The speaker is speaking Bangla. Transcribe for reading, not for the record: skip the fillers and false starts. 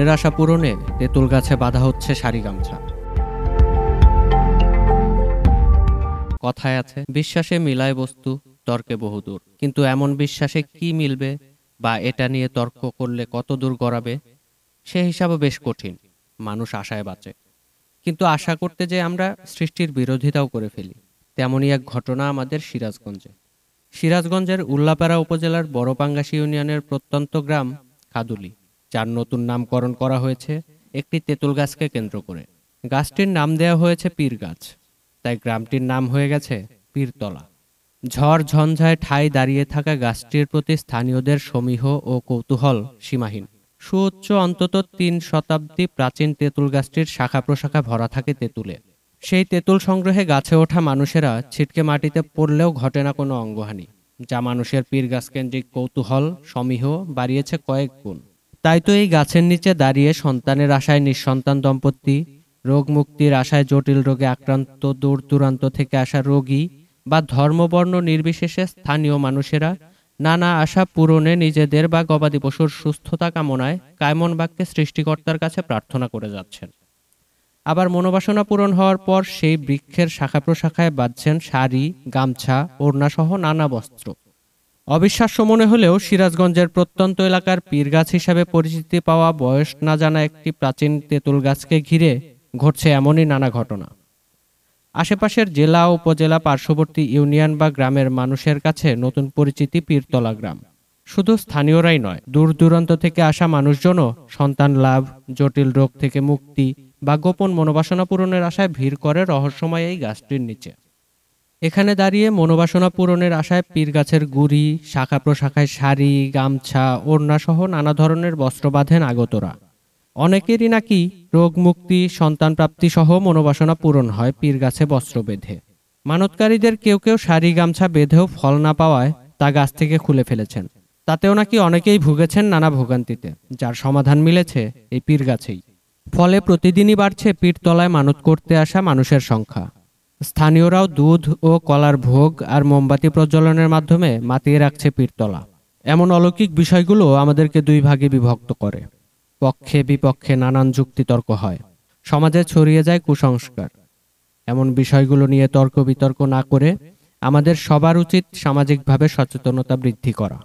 মনের আশা পূরণে তেঁতুল গাছে বাঁধা হচ্ছে শাড়ি গামছা। কথায় আছে, বিশ্বাসে মিলায় বস্তু, তর্কে বহুদূর। কিন্তু এমন বিশ্বাসে কি মিলবে বা এটা নিয়ে তর্ক করলে কত দূর গড়াবে, সে হিসাবে বেশ কঠিন। মানুষ আশায় বাঁচে, কিন্তু আশা করতে যে আমরা সৃষ্টির বিরোধিতাও করে ফেলি। তেমনই এক ঘটনা আমাদের সিরাজগঞ্জের উল্লাপাড়া উপজেলার বড়পাঙ্গাসী ইউনিয়নের প্রত্যন্ত গ্রাম কাদুলি, যার নতুন নামকরণ করা হয়েছে একটি তেঁতুল গাছকে কেন্দ্র করে। গাছটির নাম দেওয়া হয়েছে পীর গাছ, তাই গ্রামটির নাম হয়ে গেছে পীরতলা। ঝড় ঝঞ্ঝায় ঠায় দাঁড়িয়ে থাকা গাছটির প্রতি স্থানীয়দের সমীহ ও কৌতূহল সীমাহীন। সুউচ্চ অন্তত ৩ শতাব্দী প্রাচীন তেঁতুল গাছটির শাখা প্রশাখা ভরা থাকে তেঁতুলে। সেই তেঁতুল সংগ্রহে গাছে ওঠা মানুষেরা ছিটকে মাটিতে পড়লেও ঘটে না কোনো অঙ্গহানি, যা মানুষের পীর গাছ কেন্দ্রিক কৌতূহল সমীহ বাড়িয়েছে কয়েক গুণ। তাই তো এই গাছের নিচে দাঁড়িয়ে সন্তানের আশায় নিঃসন্তান দম্পতি, রোগ মুক্তির আশায় জটিল রোগে আক্রান্ত দূর দূরান্ত থেকে আসা রোগী বা ধর্মবর্ণ নির্বিশেষে স্থানীয় মানুষেরা নানা আশা পূরণে নিজেদের বা গবাদি পশুর সুস্থতা কামনায় কায়মন বাক্যে সৃষ্টিকর্তার কাছে প্রার্থনা করে যাচ্ছেন। আবার মনোবাসনা পূরণ হওয়ার পর সেই বৃক্ষের শাখা প্রশাখায় বাঁধছেন শাড়ি, গামছা, ওড়নাসহ নানা বস্ত্র। অবিশ্বাস্য মনে হলেও সিরাজগঞ্জের প্রত্যন্ত এলাকার পীর গাছ হিসাবে পরিচিতি পাওয়া বয়স না জানা একটি প্রাচীন তেঁতুল গাছকে ঘিরে ঘটছে এমনই নানা ঘটনা। আশেপাশের জেলা ও উপজেলা পার্শ্ববর্তী ইউনিয়ন বা গ্রামের মানুষের কাছে নতুন পরিচিতি পীরতলা গ্রাম। শুধু স্থানীয়রাই নয়, দূর দূরান্ত থেকে আসা মানুষজনও সন্তান লাভ, জটিল রোগ থেকে মুক্তি বা গোপন মনোবাসনা পূরণের আশায় ভিড় করে রহস্যময় এই গাছটির নিচে। এখানে দাঁড়িয়ে মনোবাসনা পূরণের আশায় পীর গাছের গুড়ি, শাখা প্রশাখায় শাড়ি, গামছা, ওড়নাসহ নানা ধরনের বস্ত্র বাঁধেন আগতরা। অনেকেরই নাকি রোগ মুক্তি, সন্তান প্রাপ্তি সহ মনোবাসনা পূরণ হয় পীর গাছে বস্ত্র বেঁধে। মানতকারীদের কেউ কেউ শাড়ি গামছা বেঁধেও ফল না পাওয়ায় তা গাছ থেকে খুলে ফেলেছেন। তাতেও নাকি অনেকেই ভুগেছেন নানা ভোগান্তিতে, যার সমাধান মিলেছে এই পীর গাছেই। ফলে প্রতিদিনই বাড়ছে পীরতলায় মানত করতে আসা মানুষের সংখ্যা। স্থানীয়রাও দুধ ও কলার ভোগ আর মোমবাতি প্রজ্বলনের মাধ্যমে মাতিয়ে রাখছে পীরতলা। এমন অলৌকিক বিষয়গুলো আমাদেরকে দুই ভাগে বিভক্ত করে। পক্ষে বিপক্ষে নানান যুক্তিতর্ক হয়, সমাজে ছড়িয়ে যায় কুসংস্কার। এমন বিষয়গুলো নিয়ে তর্ক বিতর্ক না করে আমাদের সবার উচিত সামাজিকভাবে সচেতনতা বৃদ্ধি করা।